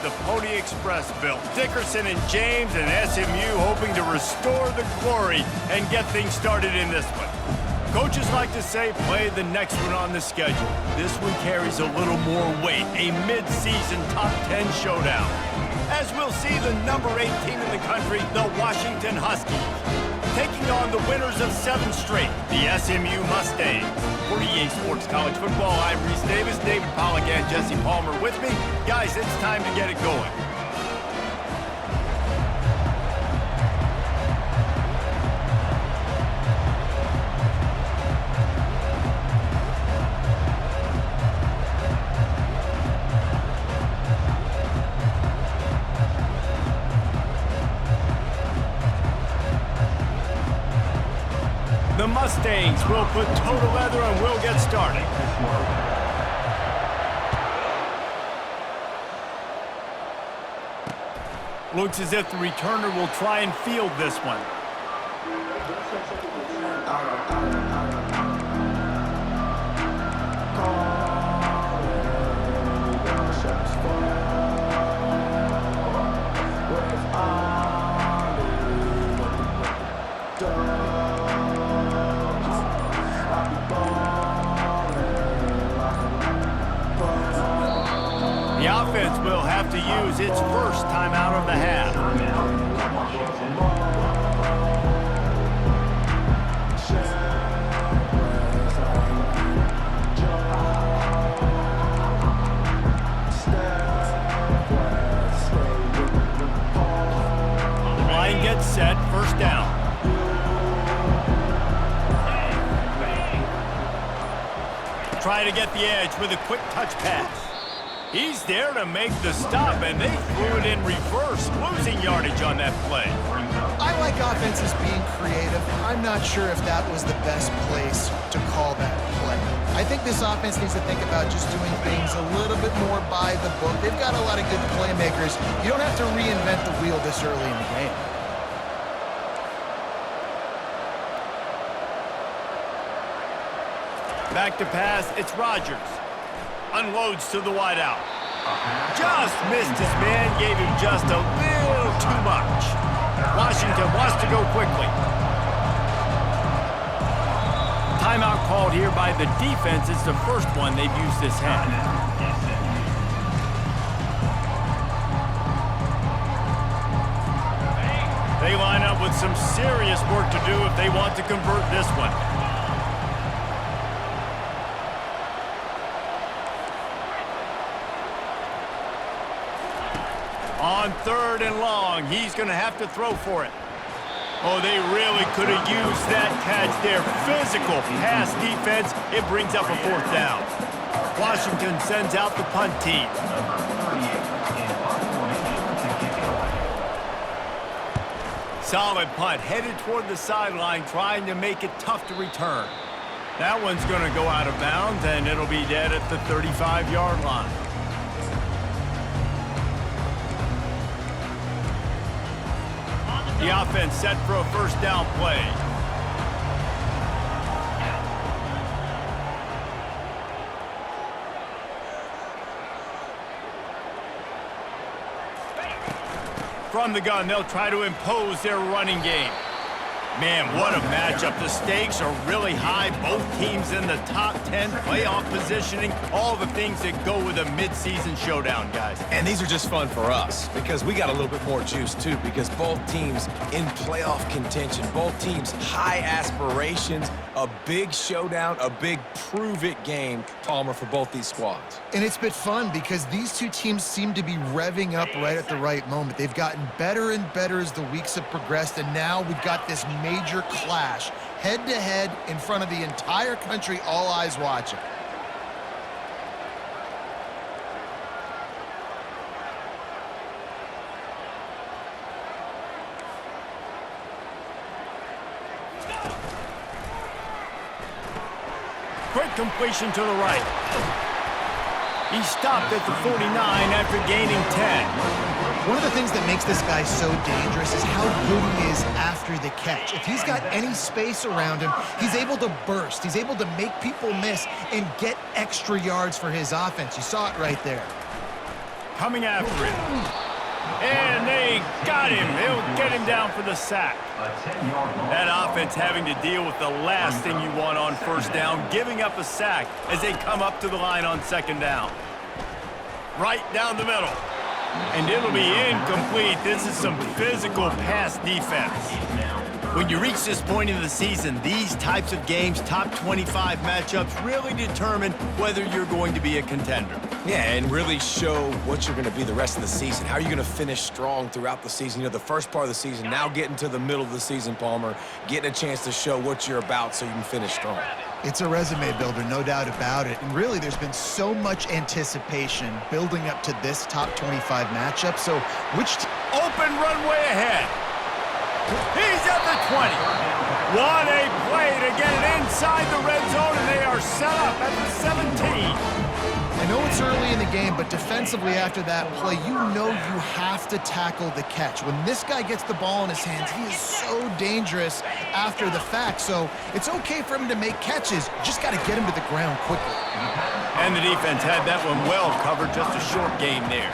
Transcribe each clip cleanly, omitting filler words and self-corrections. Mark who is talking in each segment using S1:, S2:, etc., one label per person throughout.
S1: the Pony Express built. Dickerson and James and SMU hoping to restore the glory and get things started in this one. Coaches like to say, play the next one on the schedule. This one carries a little more weight, a mid-season top 10 showdown. As we'll see the number 8 team in the country, the Washington Huskies, taking on the winners of 7 straight, the SMU Mustangs. For EA Sports College Football, I'm Reese Davis, David Pollack, and Jesse Palmer with me. Guys, it's time to get it going. The Mustangs will put total leather and we'll get started. Looks as if the returner will try and field this one. The offense will have to use its first timeout of the half. Line gets set, first down. Try to get the edge with a quick touch pass. He's there to make the stop, and they threw it in reverse, losing yardage on that play.
S2: I like offenses being creative. I'm not sure if that was the best place to call that play. I think this offense needs to think about just doing things a little bit more by the book. They've got a lot of good playmakers. You don't have to reinvent the wheel this early in the game.
S1: Back to pass, it's Rodgers. Unloads to the wideout. Just missed his man, gave him just a little too much. Washington wants to go quickly. Timeout called here by the defense. It's the first one they've used this half. They line up with some serious work to do if they want to convert this one. On 3rd and long, he's going to have to throw for it. Oh, they really could have used that catch there. Physical pass defense. It brings up a 4th down. Washington sends out the punt team. Solid punt, headed toward the sideline, trying to make it tough to return. That one's going to go out of bounds, and it'll be dead at the 35-yard line. The offense set for a first down play. From the gun, they'll try to impose their running game. Man, what a matchup. The stakes are really high. Both teams in the top 10, playoff positioning, all the things that go with a midseason showdown, guys.
S3: And these are just fun for us because we got a little bit more juice, too, because both teams in playoff contention, both teams high aspirations, a big showdown, a big prove-it game, Palmer, for both these squads.
S2: And it's been fun because these two teams seem to be revving up right at the right moment. They've gotten better and better as the weeks have progressed, and now we've got this major clash, head-to-head in front of the entire country, all eyes watching.
S1: Quick completion to the right. He stopped at the 49 after gaining 10.
S2: One of the things that makes this guy so dangerous is how good he is after the catch. If he's got any space around him, he's able to burst. He's able to make people miss and get extra yards for his offense. You saw it right there.
S1: coming after him. And they got him. They'll get him down for the sack. That offense having to deal with the last thing you want on first down, giving up a sack as they come up to the line on second down. Right down the middle. And it'll be incomplete. This is some physical pass defense. When you reach this point in the season, these types of games, top 25 matchups, really determine whether you're going to be a contender.
S3: Yeah, and really show what you're going to be the rest of the season. How are you going to finish strong throughout the season? You know, the first part of the season, now getting to the middle of the season, Palmer, getting a chance to show what you're about so you can finish strong.
S2: It's a resume builder, no doubt about it. And really, there's been so much anticipation building up to this top 25 matchup. So which
S1: open runway ahead. He's at the 20. What a play to get it inside the red zone, and they are set up at the 17.
S2: I know it's early in the game, but defensively after that play, you know you have to tackle the catch. When this guy gets the ball in his hands, he is so dangerous after the fact. So it's okay for him to make catches. You just got to get him to the ground quickly.
S1: And the defense had that one well covered, just a short game there.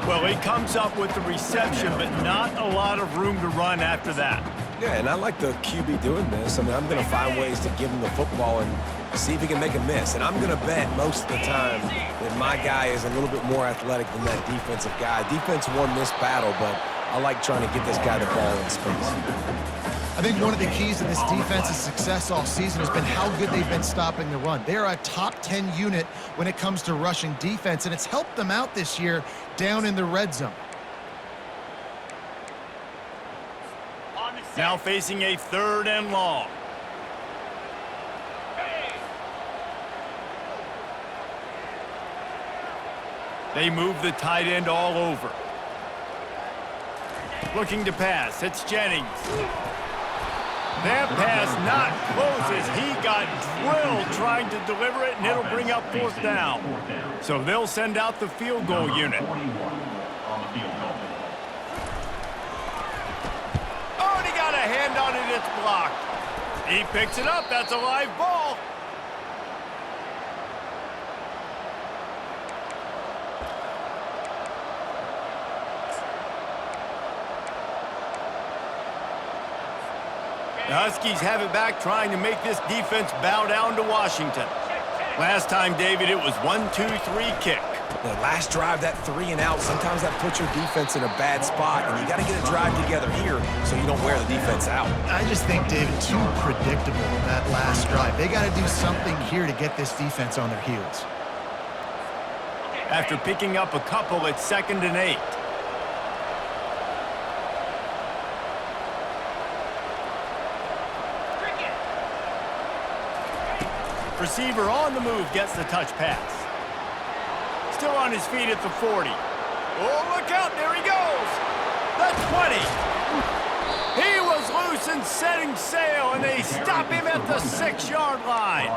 S1: Well, he comes up with the reception, but not a lot of room to run after that.
S3: Yeah, and I like the QB doing this. I mean, I'm going to find ways to give him the football and see if he can make a miss. And I'm going to bet most of the time that my guy is a little bit more athletic than that defensive guy. Defense won this battle, but I like trying to get this guy the ball in space.
S2: I think one of the keys to this defense's success all season has been how good they've been stopping the run. They're a top 10 unit when it comes to rushing defense, and it's helped them out this year down in the red zone.
S1: Now facing a 3rd and long. They move the tight end all over. Looking to pass. It's Jennings. That pass not close as he got drilled trying to deliver it, and it'll bring up 4th down. So they'll send out the field goal unit. Oh, and he got a hand on it. It's blocked. He picks it up. That's a live ball. The Huskies have it back, trying to make this defense bow down to Washington. Last time, David, it was 1-2-3 kick.
S3: The last drive, that 3 and out, sometimes that puts your defense in a bad spot, and you got to get a drive together here so you don't wear the defense out.
S2: I just think, David, too predictable that last drive. They got to do something here to get this defense on their heels.
S1: After picking up a couple, it's 2nd and 8. Receiver on the move gets the touch pass. Still on his feet at the 40. Oh, look out, there he goes. The 20. He was loose and setting sail, and they stop him at the 6-yard line.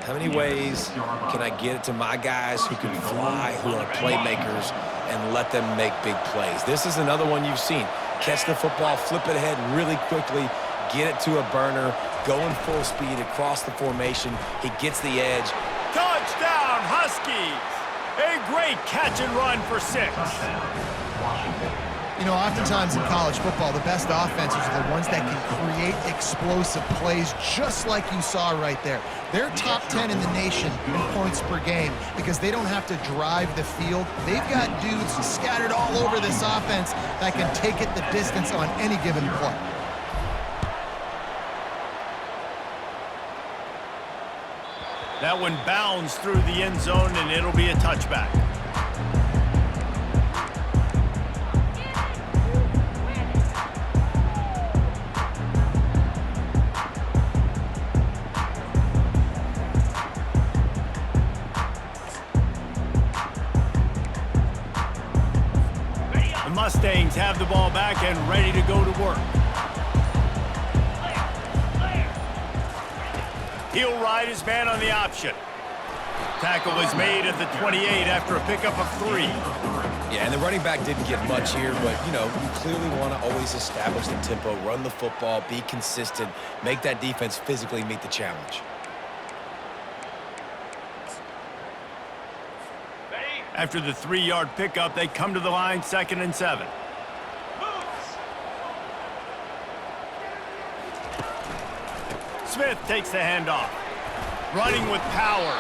S3: How many ways can I get it to my guys who can fly, who are playmakers, and let them make big plays? This is another one you've seen. Catch the football, flip it ahead really quickly, get it to a burner, going full speed across the formation. He gets the edge.
S1: Touchdown, Huskies! A great catch and run for 6.
S2: You know, oftentimes in college football, the best offenses are the ones that can create explosive plays just like you saw right there. They're top 10 in the nation in points per game because they don't have to drive the field. They've got dudes scattered all over this offense that can take it the distance on any given play.
S1: That one bounds through the end zone, and it'll be a touchback. The Mustangs have the ball back and ready to go to work. He'll ride his man on the option. Tackle is made at the 28 after a pickup of 3.
S3: Yeah, and the running back didn't get much here, but, you know, you clearly want to always establish the tempo, run the football, be consistent, make that defense physically meet the challenge.
S1: Ready? After the 3-yard pickup, they come to the line, 2nd and 7. Smith takes the handoff. Running with power.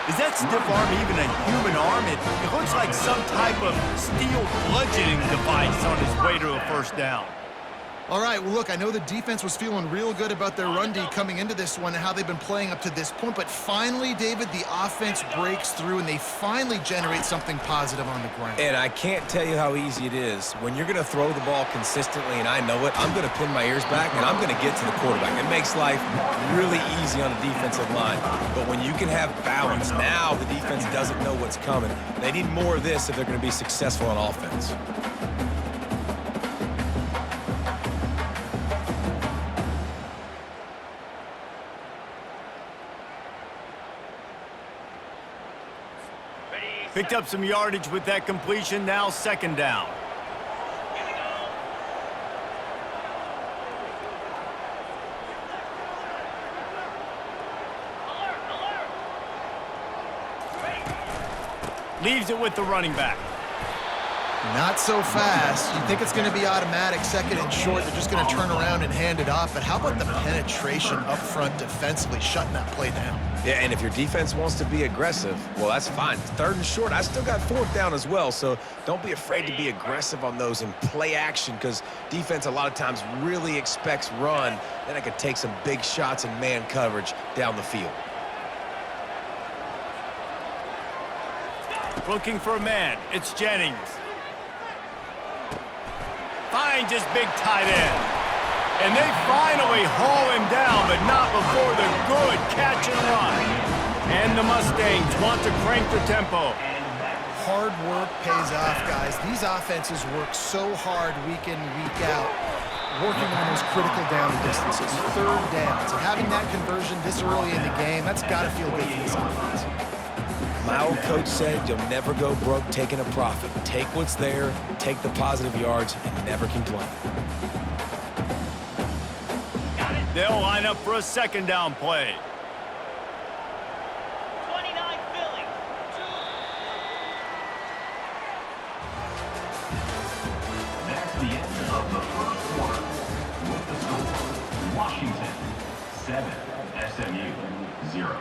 S1: Is that stiff arm even a human arm? It looks like some type of steel bludgeoning device on his way to a first down.
S2: All right, well, look, I know the defense was feeling real good about their run D coming into this one and how they've been playing up to this point, but finally, David, the offense breaks through and they finally generate something positive on the ground.
S3: And I can't tell you how easy it is. When you're going to throw the ball consistently, and I know it, I'm going to pin my ears back and I'm going to get to the quarterback. It makes life really easy on the defensive line. But when you can have balance, now the defense doesn't know what's coming. They need more of this if they're going to be successful on offense.
S1: Picked up some yardage with that completion, now 2nd down. Leaves it with the running back.
S2: Not so fast. You think it's going to be automatic, 2nd and short. They're just going to turn around and hand it off. But how about the penetration up front defensively, shutting that play down?
S3: Yeah, and if your defense wants to be aggressive, well, that's fine. 3rd and short, I still got 4th down as well, so don't be afraid to be aggressive on those and play action because defense a lot of times really expects run. Then I could take some big shots in man coverage down the field.
S1: Looking for a man. It's Jennings. Finds his big tight end. And they finally haul him down, but not before the good catch and run. And the Mustangs want to crank the tempo.
S2: Hard work pays off, guys. These offenses work so hard week in, week out, working on those critical down distances, 3rd downs. And having that conversion this early in the game, that's got to feel good for this offense.
S3: My old coach said you'll never go broke taking a profit. Take what's there, take the positive yards, and never complain.
S1: They'll line up for a 2nd down play.
S4: 29 Philly.
S5: That's the end of the first quarter. With the score, Washington 7, SMU 0.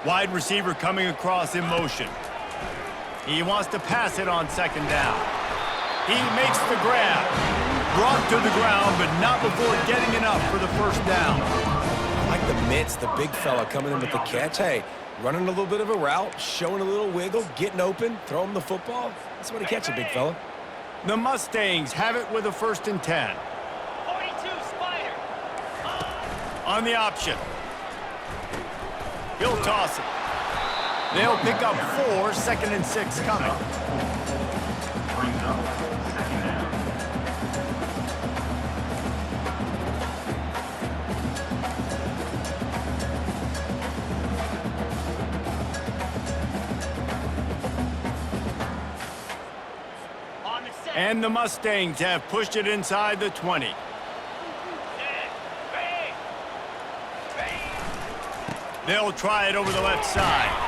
S1: Wide receiver coming across in motion. He wants to pass it on 2nd down. He makes the grab. Brought to the ground, but not before getting enough for the first down.
S3: I like the mitts, the big fella coming in with the catch. Hey, running a little bit of a route, showing a little wiggle, getting open, throwing the football. That's what he catches, big fella.
S1: The Mustangs have it with a 1st and 10.
S4: 42 Spider.
S1: On the option. He'll toss it. They'll pick up 4, 2nd and 6 coming.
S5: Brings up 2nd down.
S4: On the set.
S1: And the Mustangs have pushed it inside the 20.
S4: Set. Bang. Bang.
S1: They'll try it over the left side.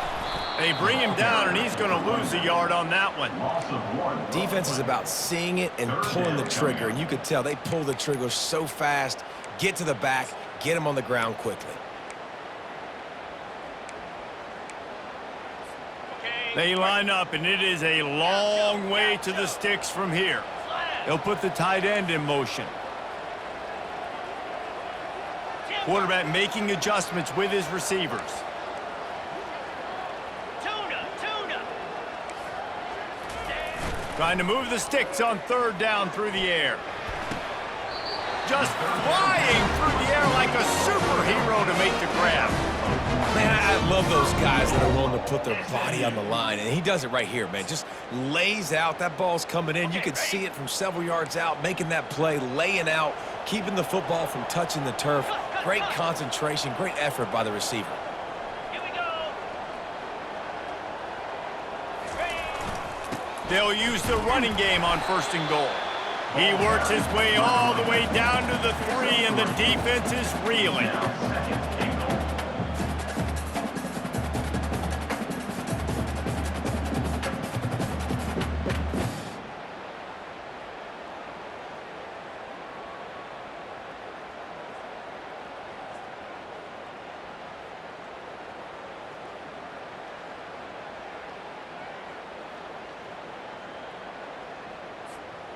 S1: They bring him down, and he's going to lose a yard on that one.
S5: Loss of 1.
S3: Defense is about seeing it and pulling the trigger, and you could tell they pull the trigger so fast, get to the back, get him on the ground quickly.
S1: They line up, and it is a long way to the sticks from here. They'll put the tight end in motion. Quarterback making adjustments with his receivers.
S4: Tuna.
S1: Trying to move the sticks on 3rd down through the air. Just flying through the air like a superhero to make the grab.
S3: Man, I love those guys that are willing to put their body on the line, and he does it right here, man. Just lays out. That ball's coming in. You can see it from several yards out, making that play, laying out, keeping the football from touching the turf. Great concentration, great effort by the receiver.
S4: Here we go. Ready.
S1: They'll use the running game on 1st and goal. He works his way all the way down to the 3, and the defense is reeling.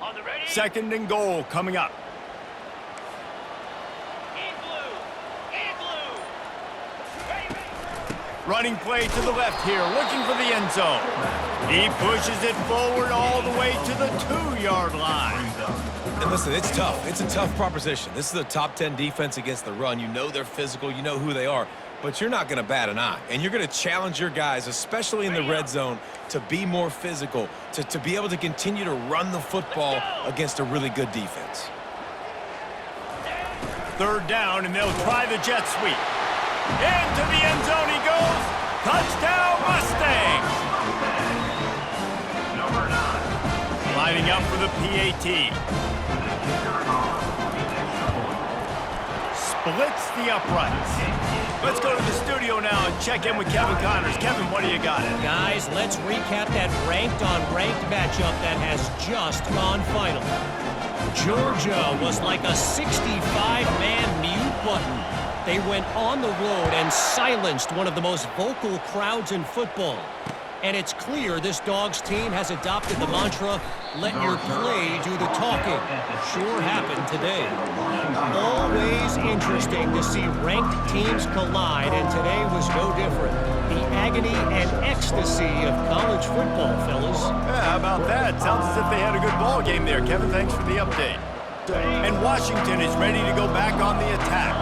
S4: On the ready.
S1: 2nd and goal coming up.
S4: In blue. In blue. Ready.
S1: Running play to the left here, looking for the end zone. He pushes it forward all the way to the 2-yard line.
S3: And listen, it's tough. It's a tough proposition. This is a top 10 defense against the run. You know they're physical. You know who they are. But you're not going to bat an eye. And you're going to challenge your guys, especially in the red zone, to be more physical, to be able to continue to run the football against a really good defense.
S1: 3rd down, and they'll try the jet sweep. Into the end zone he goes. Touchdown, Mustangs.
S5: Number 9.
S1: Lining up for the PAT. Splits the uprights. Let's go to the studio now and check in with Kevin Connors. Kevin, what do you got?
S6: Guys, let's recap that ranked-on-ranked matchup that has just gone final. Georgia was like a 65-man mute button. They went on the road and silenced one of the most vocal crowds in football. And it's clear this Dogs team has adopted the mantra, let your play do the talking. Sure happened today. Always interesting to see ranked teams collide, and today was no different. The agony and ecstasy of college football, fellas.
S1: Yeah, how about that? Sounds as if they had a good ball game there. Kevin, thanks for the update. And Washington is ready to go back on the attack.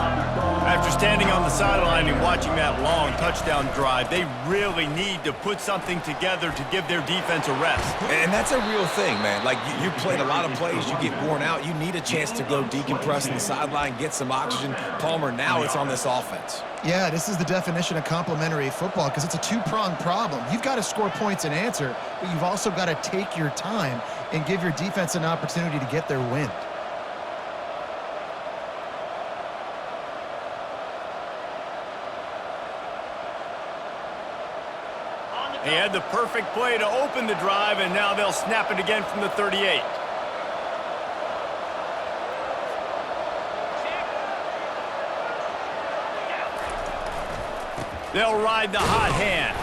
S1: After standing on the sideline and watching that long touchdown drive, they really need to put something together to give their defense a rest.
S3: And that's a real thing, man. Like, you played a lot of plays, you get worn out, you need a chance to go decompress on the sideline, get some oxygen. Palmer, now it's on this offense.
S2: Yeah, this is the definition of complementary football because it's a two-pronged problem. You've got to score points and answer, but you've also got to take your time and give your defense an opportunity to get their wind.
S1: They had the perfect play to open the drive, and now they'll snap it again from the 38. They'll ride the hot hand.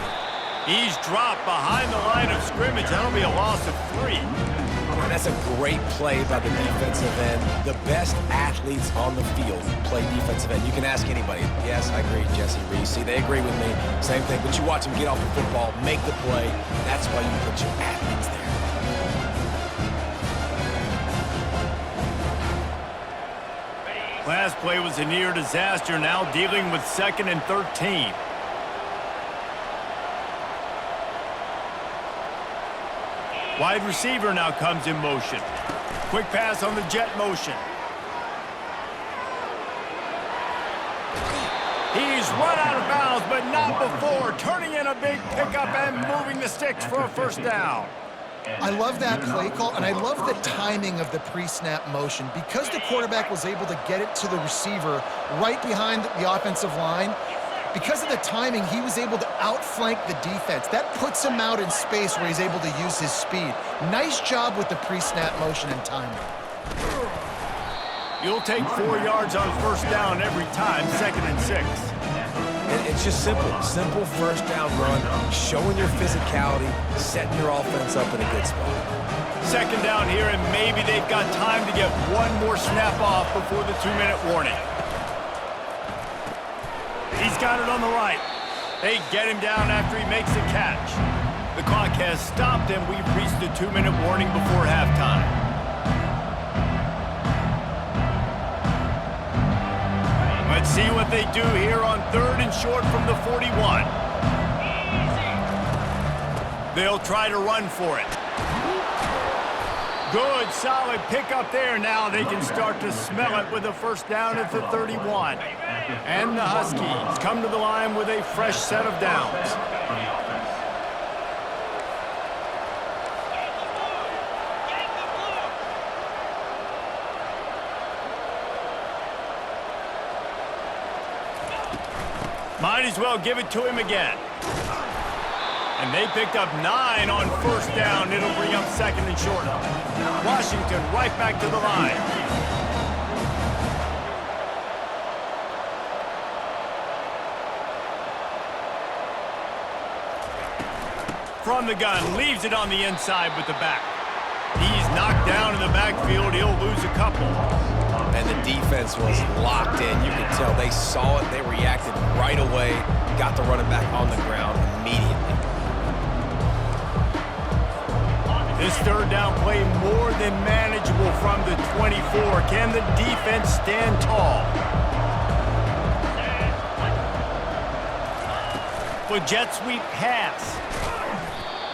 S1: He's dropped behind the line of scrimmage. That'll be a loss of 3.
S3: And that's a great play by the defensive end. The best athletes on the field play defensive end. You can ask anybody. Yes, I agree, Jesse Reese. See, they agree with me. Same thing. But you watch them get off the football, make the play. That's why you put your athletes there.
S1: Last play was a near disaster, now dealing with 2nd and 13. Wide receiver now comes in motion. Quick pass on the jet motion. He's run out of bounds, but not before. Turning in a big pickup and moving the sticks for a 1st down.
S2: I love that play call, and I love the timing of the pre-snap motion. Because the quarterback was able to get it to the receiver right behind the offensive line, because of the timing, he was able to outflank the defense. That puts him out in space where he's able to use his speed. Nice job with the pre-snap motion and timing.
S1: You'll take 4 yards on 1st down every time, 2nd and 6.
S3: It's just simple. Simple 1st down run, showing your physicality, setting your offense up in a good spot.
S1: 2nd down here, and maybe they've got time to get one more snap off before the 2-minute warning. He's got it on the right. They get him down after he makes a catch. The clock has stopped, and we've reached the 2-minute warning before halftime. Let's see what they do here on 3rd and short from the 41. They'll try to run for it. Good, solid pickup there. Now they can start to smell it with a 1st down at the 31. And the Huskies come to the line with a fresh set of downs. Might as well give it to him again. And they picked up 9 on first down. It'll bring up second and short. Washington right back to the line. From the gun, leaves it on the inside with the back. He's knocked down in the backfield. He'll lose a couple.
S3: And the defense was locked in. You could tell they saw it. They reacted right away. Got the running back on the ground immediately.
S1: This third down play more than manageable from the 24. Can the defense stand tall? For jet sweep pass.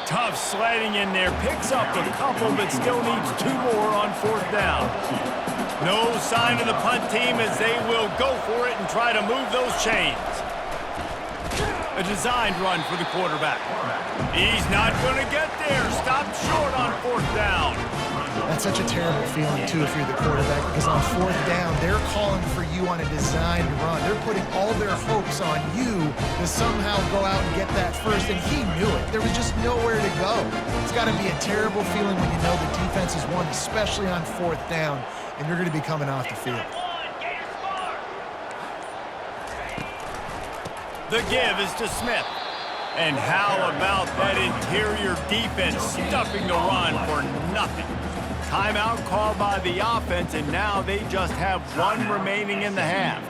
S1: Tough sliding in there. Picks up a couple, but still needs 2 more on fourth down. No sign of the punt team as they will go for it and try to move those chains. A designed run for the quarterback. He's not going to get there. Stopped short on fourth down.
S2: That's such a terrible feeling, too, if you're the quarterback, because on fourth down, they're calling for you on a designed run. They're putting all their hopes on you to somehow go out and get that first, and he knew it. There was just nowhere to go. It's got to be a terrible feeling when you know the defense has won, especially on fourth down, and you're going to be coming off the field.
S1: The give is to Smith. And how about that interior defense stuffing the run for nothing? Timeout called by the offense, and now they just have 1 remaining in the half.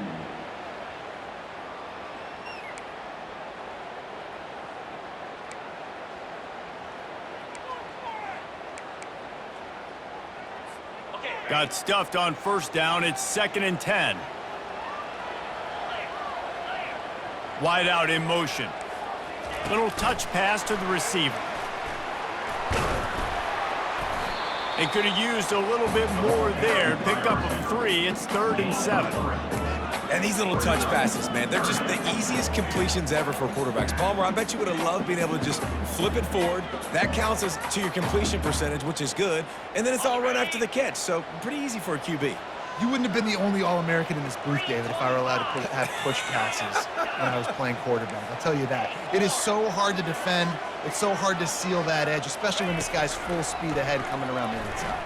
S1: Got stuffed on first down. It's 2nd and 10. Wide out in motion. Little touch pass to the receiver. They could have used a little bit more there. Pick up a 3. It's 3rd and 7.
S3: And these little touch passes, man, they're just the easiest completions ever for quarterbacks. Palmer, I bet you would have loved being able to just flip it forward. That counts as to your completion percentage, which is good. And then it's all run after the catch. So pretty easy for a QB.
S2: You wouldn't have been the only All-American in this booth, David, if I were allowed to have push passes when I was playing quarterback. I'll tell you that. It is so hard to defend. It's so hard to seal that edge, especially when this guy's full speed ahead coming around the outside.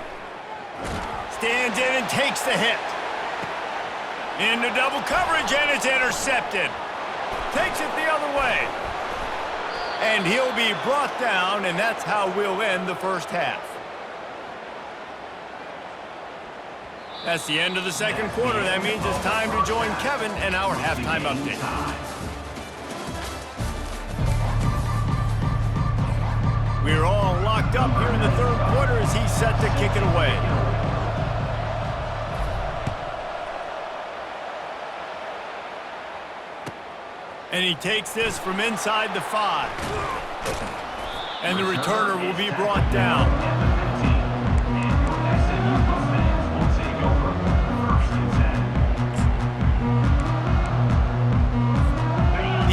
S1: Stands in and takes the hit. Into double coverage, and it's intercepted. Takes it the other way. And he'll be brought down, and that's how we'll end the first half. That's the end of the second quarter. That means it's time to join Kevin in our halftime update. We're all locked up here in the third quarter as he's set to kick it away. And he takes this from inside the 5. And the returner will be brought down.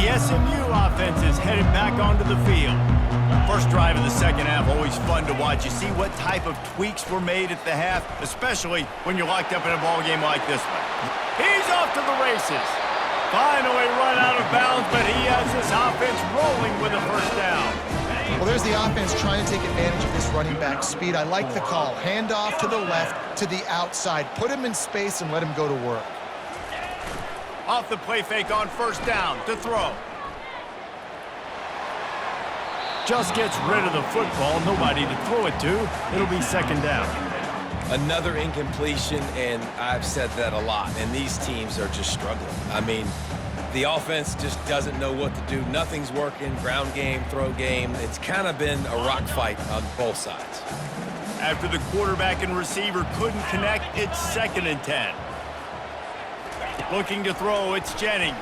S1: The SMU offense is headed back onto the field. First drive of the second half, always fun to watch. You see what type of tweaks were made at the half, especially when you're locked up in a ball game like this one. He's off to the races. Finally run out of bounds, but he has this offense rolling with a first down.
S2: Well, there's the offense trying to take advantage of this running back speed. I like the call. Hand off to the left, to the outside. Put him in space and let him go to work.
S1: Off the play fake on first down to throw. Just gets rid of the football. Nobody to throw it to. It'll be second down.
S3: Another incompletion, and I've said that a lot, and these teams are just struggling. I mean, the offense just doesn't know what to do. Nothing's working. Ground game, throw game. It's kind of been a rock fight on both sides.
S1: After the quarterback and receiver couldn't connect, it's 2nd and 10. Looking to throw, it's Jennings.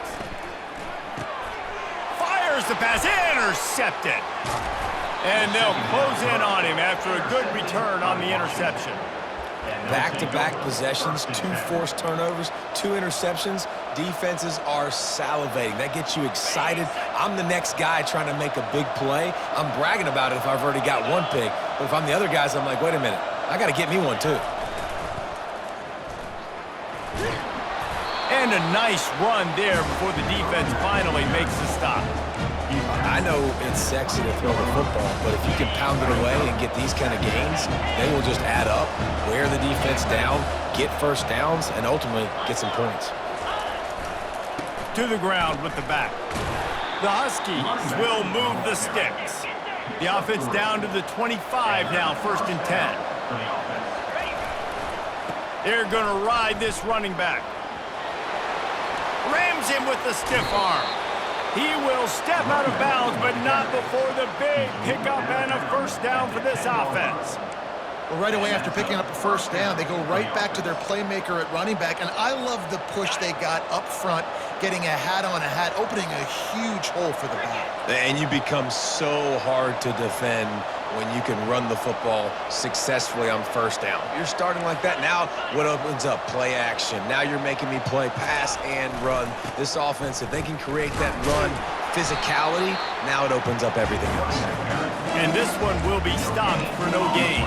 S1: Fires the pass, intercepted. And they'll close in on him after a good return on the interception.
S3: Back-to-back possessions, 2 forced turnovers, 2 interceptions. Defenses are salivating. That gets you excited. I'm the next guy trying to make a big play. I'm bragging about it if I've already got one pick. But if I'm the other guys, I'm like, wait a minute. I got to get me one too.
S1: And a nice run there before the defense finally makes the stop.
S3: I know it's sexy to throw the football, but if you can pound it away and get these kind of gains, they will just add up, wear the defense down, get first downs, and ultimately get some points.
S1: To the ground with the back. The Huskies will move the sticks. The offense down to the 25 now, 1st and 10. They're going to ride this running back. Rams him with the stiff arm. He will step out of bounds, but not before the big pickup and a first down for this offense.
S2: Well, right away after picking up a first down, they go right back to their playmaker at running back. And I love the push they got up front, getting a hat on a hat, opening a huge hole for the back.
S3: And you become so hard to defend when you can run the football successfully on first down. You're starting like that. Now what opens up? Play action. Now you're making me play pass and run. This offense, if they can create that run physicality, now it opens up everything else.
S1: And this one will be stopped for no gain.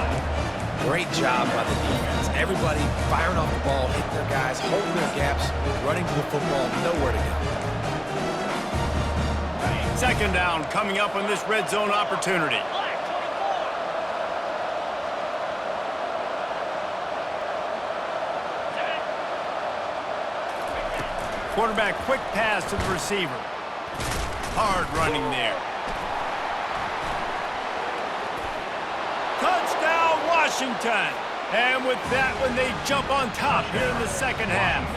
S3: Great job by the defense. Everybody firing off the ball, hitting their guys, holding their gaps, running to the football, nowhere to go.
S1: 2nd down coming up on this red zone opportunity. Quarterback quick pass to the receiver. Hard running there. Touchdown, Washington. And with that one, they jump on top here in the 2nd half.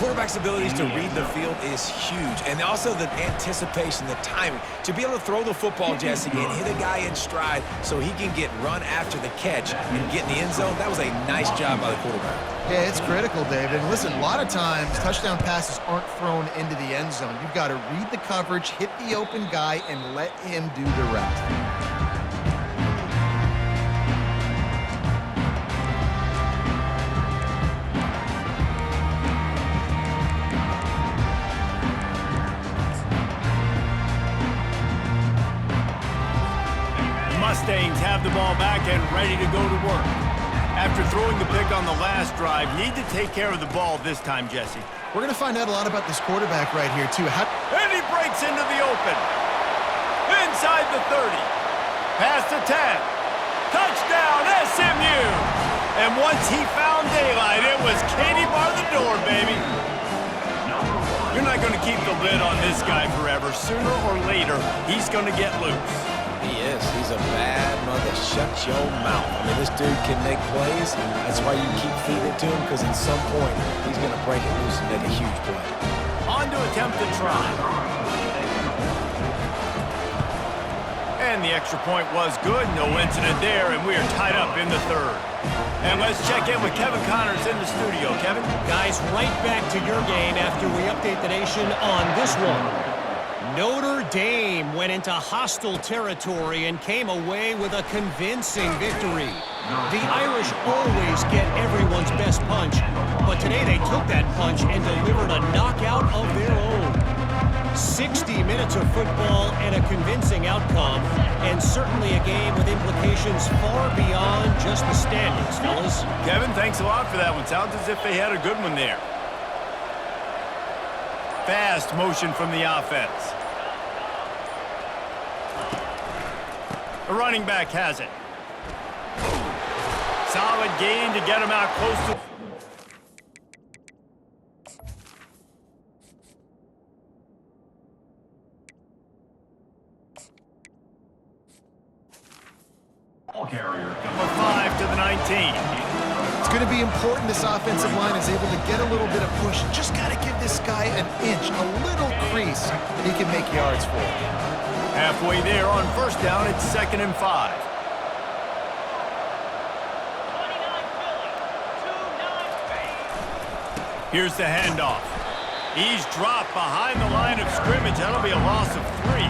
S3: Quarterback's abilities to read the field is huge, and also the anticipation, the timing. To be able to throw the football, Jesse, and hit a guy in stride so he can get run after the catch and get in the end zone, that was a nice job by the quarterback.
S2: Yeah, it's critical, David. And listen, a lot of times touchdown passes aren't thrown into the end zone. You've got to read the coverage, hit the open guy, and let him do the rest.
S1: Mustangs have the ball back and ready to go to work. After throwing the pick on the last drive, need to take care of the ball this time, Jesse.
S2: We're going to find out a lot about this quarterback right here, too.
S1: And he breaks into the open. Inside the 30. Past the 10. Touchdown, SMU! And once he found daylight, it was Katie bar the door, baby. You're not going to keep the lid on this guy forever. Sooner or later, he's going to get loose.
S3: He is. He's a bad mother. Shut your mouth. I mean, this dude can make plays. That's why you keep feeding it to him, because at some point, he's going to break it loose and make a huge play.
S1: On to attempt the try. And the extra point was good. No incident there, and we are tied up in the 3rd. And let's check in with Kevin Connors in the studio. Kevin?
S6: Guys, right back to your game after we update the nation on this one. Notre Dame went into hostile territory and came away with a convincing victory. The Irish always get everyone's best punch, but today they took that punch and delivered a knockout of their own. 60 minutes of football and a convincing outcome, and certainly a game with implications far beyond just the standings, fellas.
S1: Kevin, thanks a lot for that one. Sounds as if they had a good one there. Fast motion from the offense. The running back has it. Solid gain to get him out close to...
S5: Ball carrier.
S1: Number 5 to the 19.
S2: It's going to be important this offensive line is able to get a little bit of push. Just got to give this guy an inch, a little crease, and he can make yards for it.
S1: Halfway there on first down, it's 2nd and 5.
S4: 29 Philly. 2-9
S1: Here's the handoff. He's dropped behind the line of scrimmage. That'll be a loss of 3.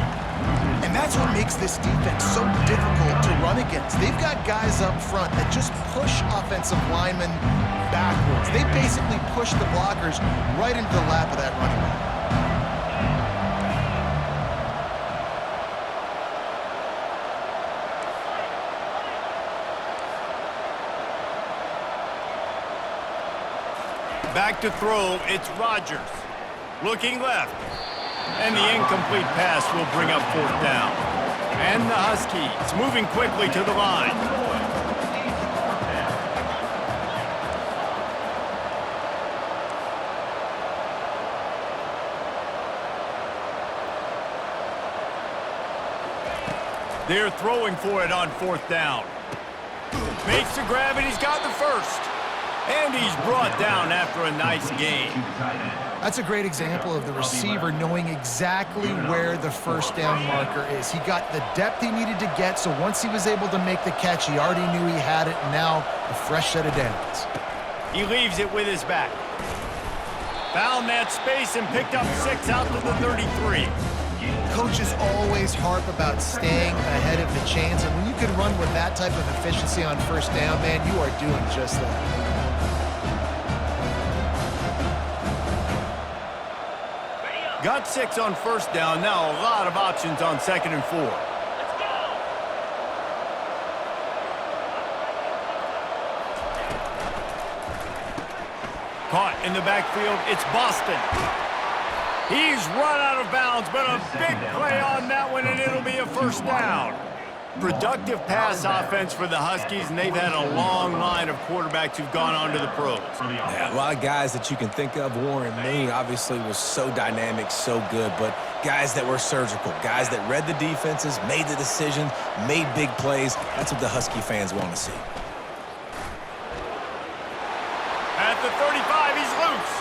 S2: And that's what makes this defense so difficult to run against. They've got guys up front that just push offensive linemen backwards. They basically push the blockers right into the lap of that running back.
S1: Back to throw, it's Rodgers. Looking left. And the incomplete pass will bring up 4th down. And the Huskies moving quickly to the line. They're throwing for it on 4th down. Makes the grab, and he's got the first. And he's brought down after a nice gain.
S2: That's a great example of the receiver knowing exactly where the first down marker is. He got the depth he needed to get, so once he was able to make the catch, he already knew he had it, and now a fresh set of downs.
S1: He leaves it with his back. Found that space and picked up 6 out to the 33.
S2: Coaches always harp about staying ahead of the chains, and when you can run with that type of efficiency on first down, man, you are doing just that.
S1: Got 6 on first down. Now a lot of options on 2nd and 4.
S4: Let's go.
S1: Caught in the backfield. It's Boston. He's run out of bounds, but a big play on that one, and it'll be a first down. Productive pass offense for the Huskies, and they've had a long line of quarterbacks who've gone on to the pros.
S3: Yeah, a lot of guys that you can think of. Warren Moon obviously was so dynamic, so good, but guys that were surgical, guys that read the defenses, made the decisions, made big plays. That's what the Husky fans want to see.
S1: At the 35, he's loose.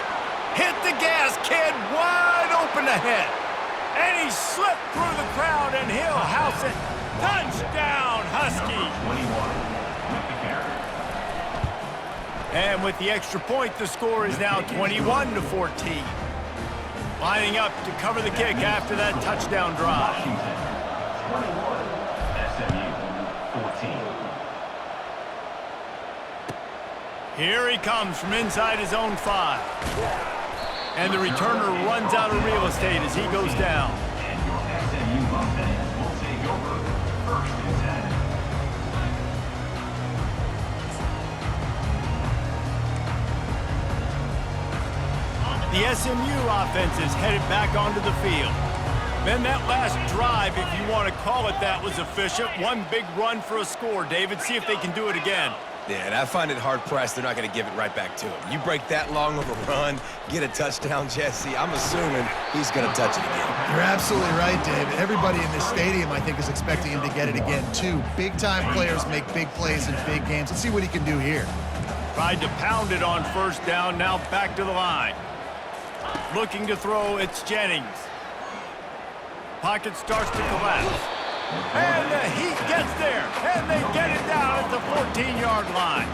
S1: Hit the gas, kid, wide open ahead. And he slipped through the crowd, and he'll house it. Touchdown, Husky!
S5: 21 with the carry.
S1: And with the extra point, the score is now 21-14. Lining up to cover the kick after that touchdown drive.
S5: Washington, 21, SMU, 14.
S1: Here he comes from inside his own 5. And the returner runs out of real estate as he goes down.
S5: And your SMU Buckeyes will take over 1st and 10.
S1: The SMU offense is headed back onto the field. Then that last drive, if you want to call it that, was efficient. One big run for a score, David. See if they can do it again.
S3: Yeah, and I find it hard-pressed they're not going to give it right back to him. You break that long of a run, get a touchdown, Jesse, I'm assuming he's going to touch it again.
S2: You're absolutely right, David. Everybody in this stadium, I think, is expecting him to get it again, too. Big-time players make big plays in big games. Let's see what he can do here.
S1: Tried to pound it on first down, now back to the line. Looking to throw, it's Jennings. Pocket starts to collapse. And the Heat gets there, and they get it down at the 14-yard line.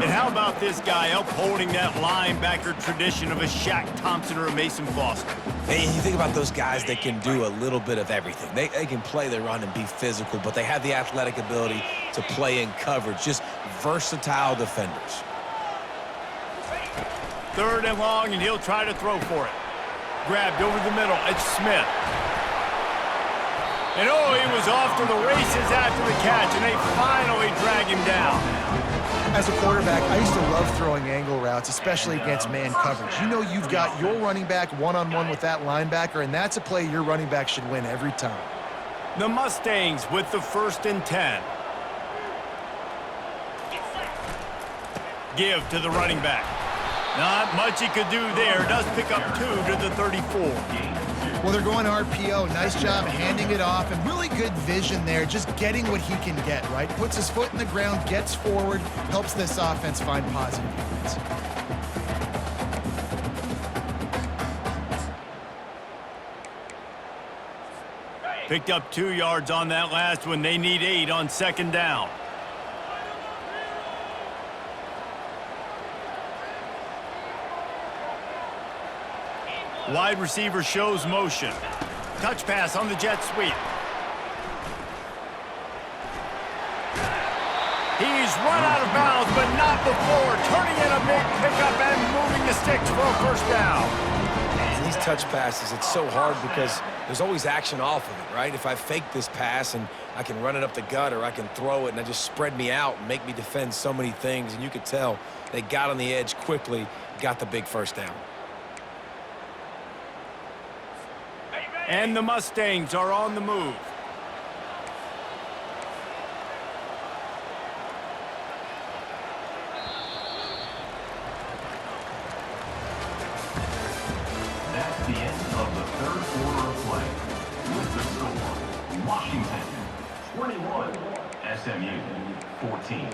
S1: And how about this guy upholding that linebacker tradition of a Shaq Thompson or a Mason Foster?
S3: And you think about those guys that can do a little bit of everything. They can play their run and be physical, but they have the athletic ability to play in coverage. Just versatile defenders.
S1: 3rd and long, and he'll try to throw for it. Grabbed over the middle, it's Smith. And oh, he was off to the races after the catch, and they finally drag him down.
S2: As a quarterback, I used to love throwing angle routes, especially against man coverage. You know you've got your running back one-on-one with that linebacker, and that's a play your running back should win every time.
S1: The Mustangs with the 1st and 10. Give to the running back. Not much he could do there. Does pick up 2 to the 34.
S2: Well, they're going RPO. Nice job handing it off, and really good vision there, just getting what he can get, right? Puts his foot in the ground, gets forward, helps this offense find positive units.
S1: Picked up 2 yards on that last one. They need 8 on 2nd down. Wide receiver shows motion. Touch pass on the jet sweep. He's run out of bounds, but not before. Turning in a big pickup and moving the sticks for a first down.
S3: these touch passes, it's so hard because there's always action off of it, right? If I fake this pass and I can run it up the gut or I can throw it and I just spread me out and make me defend so many things, and you could tell they got on the edge quickly, got the big first down.
S1: And the Mustangs are on the move.
S5: That's the end of the third quarter of play. With the score, Washington 21, SMU 14.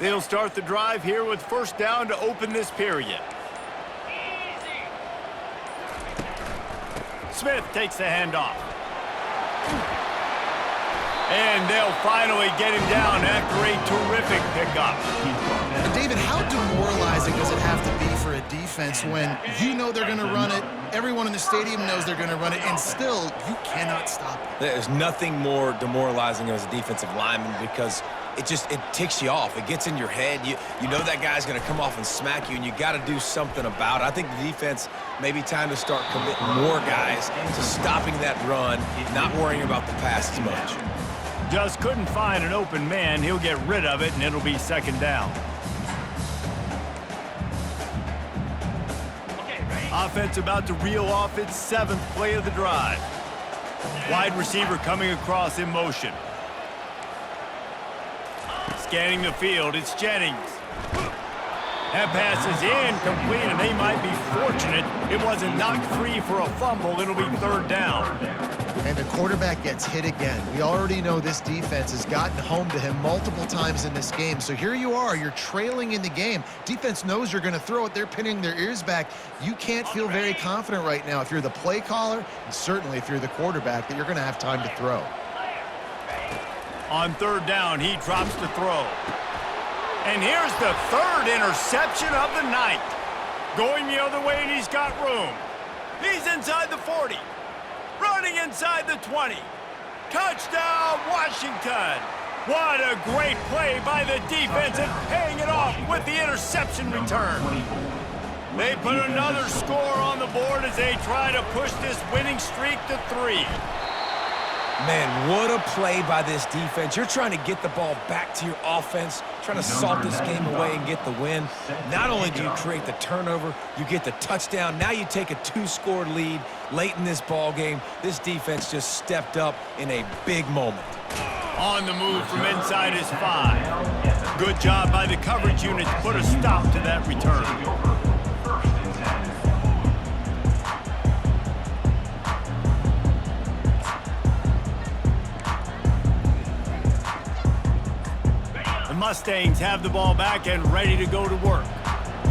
S1: They'll start the drive here with first down to open this period. Smith takes the handoff. And they'll finally get him down after a terrific pickup.
S2: And David, how demoralizing does it have to be for a defense when you know they're going to run it, everyone in the stadium knows they're going to run it, and still you cannot stop it?
S3: There's nothing more demoralizing as a defensive lineman because it ticks you off. It gets in your head. You know that guy's going to come off and smack you, and you got to do something about it. I think the defense may be time to start committing more guys to stopping that run, not worrying about the pass as much.
S1: Just couldn't find an open man. He'll get rid of it, and it'll be second down. Offense about to reel off its 7th play of the drive. Wide receiver coming across in motion. Scanning the field, it's Jennings. That pass is incomplete, and they might be fortunate it wasn't knocked free for a fumble. It'll be third down.
S2: And the quarterback gets hit again. We already know this defense has gotten home to him multiple times in this game. So here you are, you're trailing in the game. Defense knows you're going to throw it. They're pinning their ears back. You can't feel very confident right now if you're the play caller, and certainly if you're the quarterback, that you're going to have time to throw.
S1: On third down, he drops to throw. And here's the third interception of the night. Going the other way, and he's got room. He's inside the 40. Running inside the 20. Touchdown, Washington. What a great play by the defense and paying it off with the interception return. They put another score on the board as they try to push this winning streak to 3.
S3: Man, what a play by this defense. You're trying to get the ball back to your offense, trying to salt this game away and get the win. Not only do you create the turnover, you get the touchdown. Now you take a 2-score lead late in this ball game. This defense just stepped up in a big moment.
S1: On the move from inside his 5. Good job by the coverage unit to put a stop to that return. The Mustangs have the ball back and ready to go to work.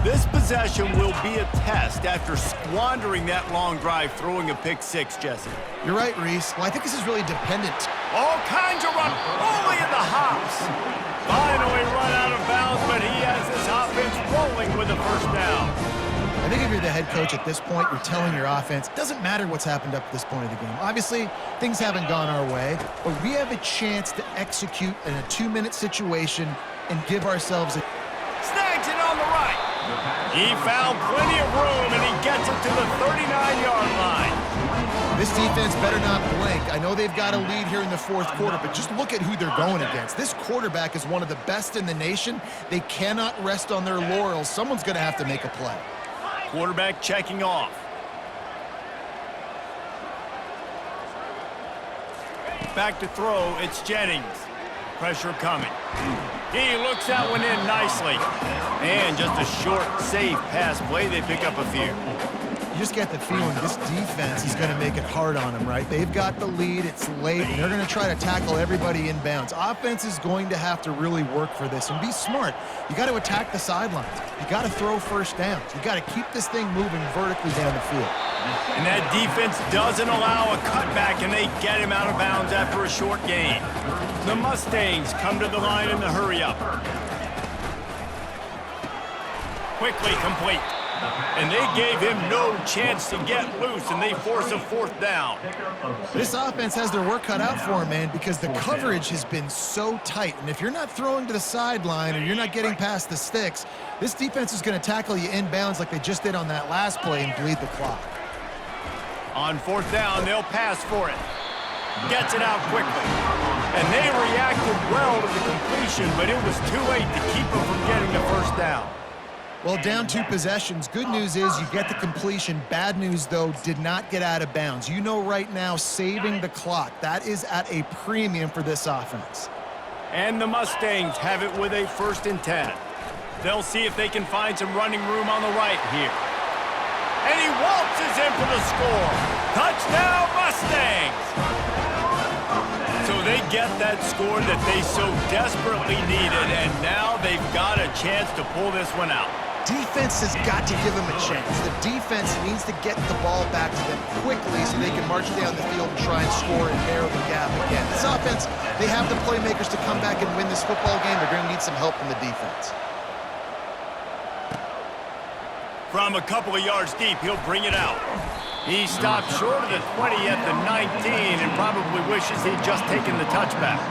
S1: This possession will be a test after squandering that long drive, throwing a pick 6, Jesse.
S2: You're right, Reese. Well, I think this is really dependent.
S1: All kinds of run, only in the hops. Finally run out of bounds, but he has his offense rolling with a first down.
S2: I think if you're the head coach at this point, you're telling your offense, it doesn't matter what's happened up to this point of the game. Obviously, things haven't gone our way, but we have a chance to execute in a 2-minute situation and give ourselves a...
S1: Snags it on the right. He found plenty of room, and he gets it to the 39-yard line.
S2: This defense better not blink. I know they've got a lead here in the 4th quarter, but just look at who they're going against. This quarterback is one of the best in the nation. They cannot rest on their laurels. Someone's going to have to make a play.
S1: Quarterback checking off. Back to throw, it's Jennings. Pressure coming. He looks that one in nicely. And just a short, safe pass play. They pick up a few.
S2: You just get the feeling this defense is going to make it hard on them, right? They've got the lead, it's late, and they're going to try to tackle everybody inbounds. Offense is going to have to really work for this and be smart. You got to attack the sidelines. You got to throw first downs. You got to keep this thing moving vertically down the field.
S1: And that defense doesn't allow a cutback, and they get him out of bounds after a short gain. The Mustangs come to the line in the hurry-up. Quickly complete. And they gave him no chance to get loose, and they force a 4th down.
S2: This offense has their work cut out for them, man, because the coverage has been so tight. And if you're not throwing to the sideline or you're not getting past the sticks, this defense is going to tackle you inbounds like they just did on that last play and bleed the clock.
S1: On 4th down, they'll pass for it. Gets it out quickly. And they reacted well to the completion, but it was too late to keep them from getting the 1st down.
S2: Well, down 2 possessions. Good news is you get the completion. Bad news, though, did not get out of bounds. You know right now, saving the clock, that is at a premium for this offense.
S1: And the Mustangs have it with a 1st and 10. They'll see if they can find some running room on the right here. And he waltzes in for the score. Touchdown, Mustangs! So they get that score that they so desperately needed, and now they've got a chance to pull this one out.
S2: Defense has got to give them a chance. The defense needs to get the ball back to them quickly so they can march down the field and try and score and narrow the gap again. This offense, they have the playmakers to come back and win this football game. They're going to need some help from the defense.
S1: From a couple of yards deep, he'll bring it out. He stopped short of the 20 at the 19 and probably wishes he'd just taken the touchback.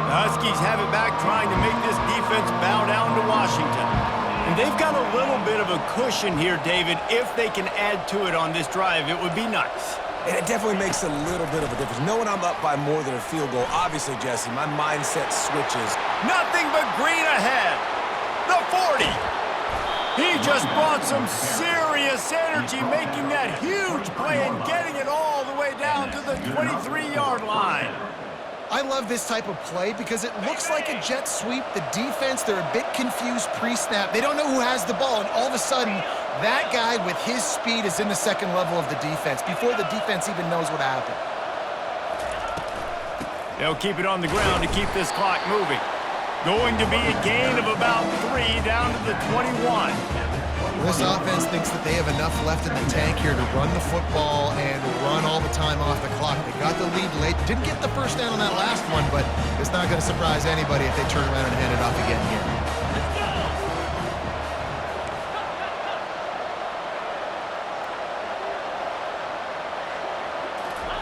S1: The Huskies have it back, trying to make this defense bow down to Washington. And they've got a little bit of a cushion here, David. If they can add to it on this drive, it would be nice.
S3: And it definitely makes a little bit of a difference. Knowing I'm up by more than a field goal, obviously, Jesse, my mindset switches.
S1: Nothing but green ahead. The 40. He just brought some serious energy, making that huge play and getting it all the way down to the 23-yard line.
S2: I love this type of play because it looks like a jet sweep. The defense, they're a bit confused pre-snap. They don't know who has the ball, and all of a sudden, that guy with his speed is in the second level of the defense before the defense even knows what happened.
S1: They'll keep it on the ground to keep this clock moving. Going to be a gain of about 3 down to the 21.
S2: This offense thinks that they have enough left in the tank here to run the football and run all the time off the clock. They got the lead late. Didn't get the 1st down on that last one, but it's not going to surprise anybody if they turn around and hand it off again here.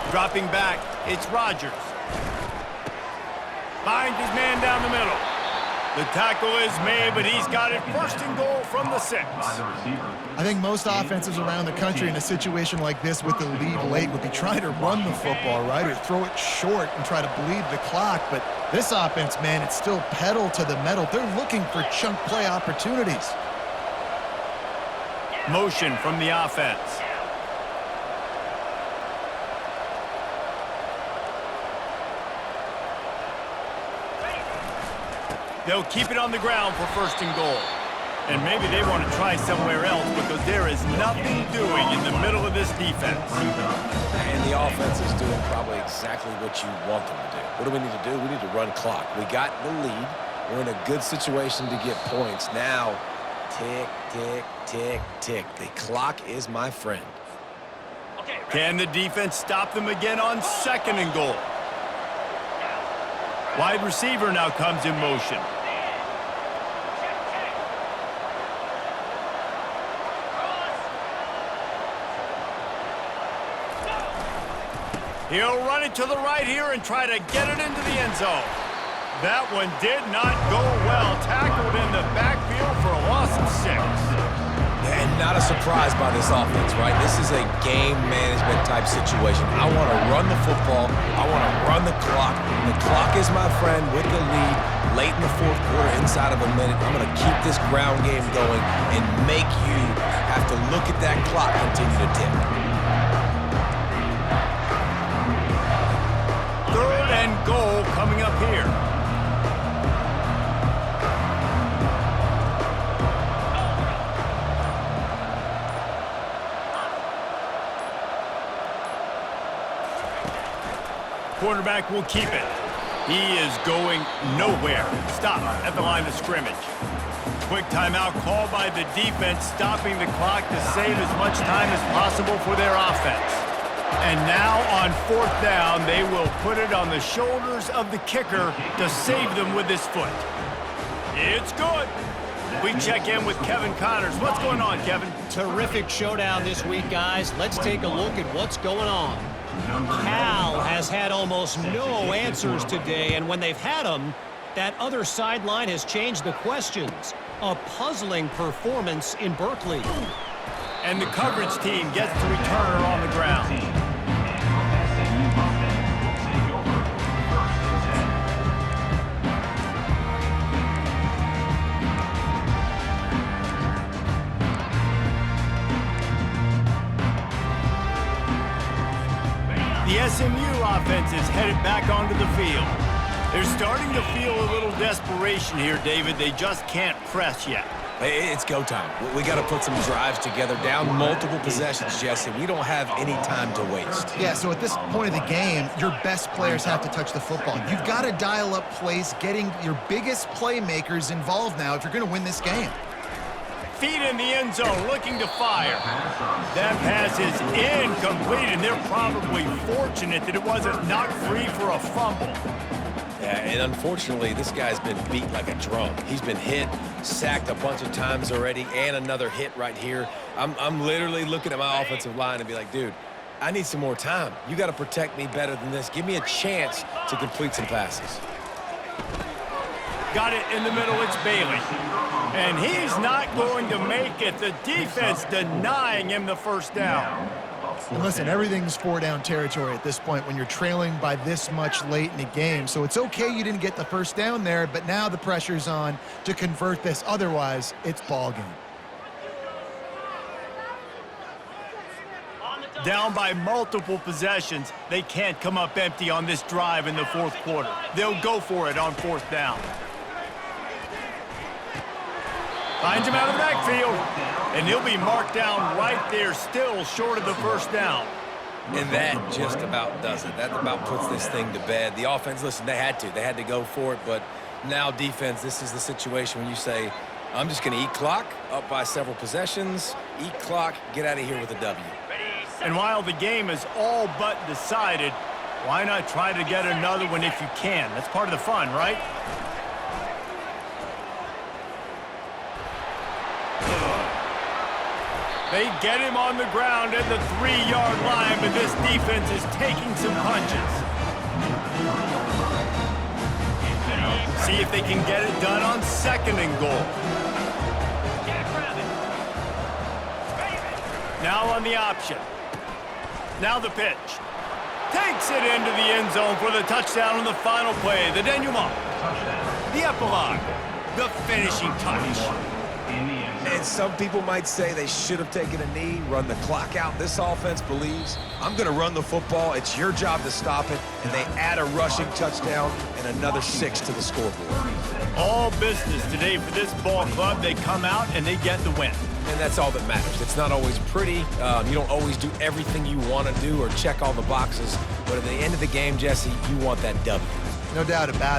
S1: Dropping back, it's Rodgers. Finds his man down the middle. The tackle is made, but he's got it 1st and goal from the 6.
S2: I think most offenses around the country in a situation like this with the lead late would be trying to run the football, right, or throw it short and try to bleed the clock. But this offense, man, it's still pedal to the metal. They're looking for chunk play opportunities.
S1: Motion from the offense. They'll keep it on the ground for 1st and goal. And maybe they want to try somewhere else because there is nothing doing in the middle of this defense.
S3: And the offense is doing probably exactly what you want them to do. What do we need to do? We need to run clock. We got the lead. We're in a good situation to get points. Now, tick, tick, tick, tick. The clock is my friend.
S1: Can the defense stop them again on 2nd and goal? Wide receiver now comes in motion. He'll run it to the right here and try to get it into the end zone. That one did not go well. Tackled in the backfield for a loss of 6.
S3: And not a surprise by this offense, right? This is a game management type situation. I want to run the football. I want to run the clock. The clock is my friend with the lead. Late in the 4th quarter, inside of a minute, I'm going to keep this ground game going and make you have to look at that clock continue to tick.
S1: 3rd and goal coming up here. Quarterback will keep it. He is going nowhere. Stop at the line of scrimmage. Quick timeout called by the defense, stopping the clock to save as much time as possible for their offense. And now on 4th down, they will put it on the shoulders of the kicker to save them with his foot. It's good. We check in with Kevin Connors. What's going on, Kevin?
S6: Terrific showdown this week, guys. Let's take a look at what's going on. Cal has had almost no answers today, and when they've had them, that other sideline has changed the questions. A puzzling performance in Berkeley.
S1: And the coverage team gets the returner on the ground. The SMU offense is headed back onto the field. They're starting to feel a little desperation here, David. They just can't press yet.
S3: Hey, it's go time. We got to put some drives together, down multiple possessions, Jesse. We don't have any time to waste.
S2: Yeah, so at this point of the game, your best players have to touch the football. You've got to dial up plays, getting your biggest playmakers involved now if you're going to win this game.
S1: Feet in the end zone, looking to fire. That pass is incomplete, and they're probably fortunate that it wasn't knocked free for a fumble.
S3: Yeah, and unfortunately, this guy's been beat like a drum. He's been hit, sacked a bunch of times already, and another hit right here. I'm literally looking at my offensive line and be like, dude, I need some more time. You got to protect me better than this. Give me a chance to complete some passes.
S1: Got it in the middle, it's Bailey. And he's not going to make it. The defense denying him the first down.
S2: And listen, everything's 4-down territory at this point when you're trailing by this much late in the game. So it's okay you didn't get the first down there, but now the pressure's on to convert this. Otherwise, it's ball game.
S1: Down by multiple possessions, they can't come up empty on this drive in the 4th quarter. They'll go for it on 4th down. Finds him out of the backfield, and he'll be marked down right there, still short of the first down.
S3: And that just about does it. That about puts this thing to bed. The offense, listen, they had to go for it, but now defense, this is the situation when you say, I'm just going to eat clock, up by several possessions, eat clock, get out of here with a W.
S1: And while the game is all but decided, why not try to get another one if you can? That's part of the fun, right? They get him on the ground at the 3-yard line, but this defense is taking some punches. See if they can get it done on 2nd and goal. Now on the option. Now the pitch. Takes it into the end zone for the touchdown on the final play. The denouement. The epilogue. The finishing touch.
S3: And some people might say they should have taken a knee, run the clock out. This offense believes, I'm going to run the football. It's your job to stop it. And they add a rushing touchdown and another 6 to the scoreboard.
S1: All business today for this ball club. They come out and they get the win.
S3: And that's all that matters. It's not always pretty. You don't always do everything you want to do or check all the boxes. But at the end of the game, Jesse, you want that W.
S2: No doubt about it.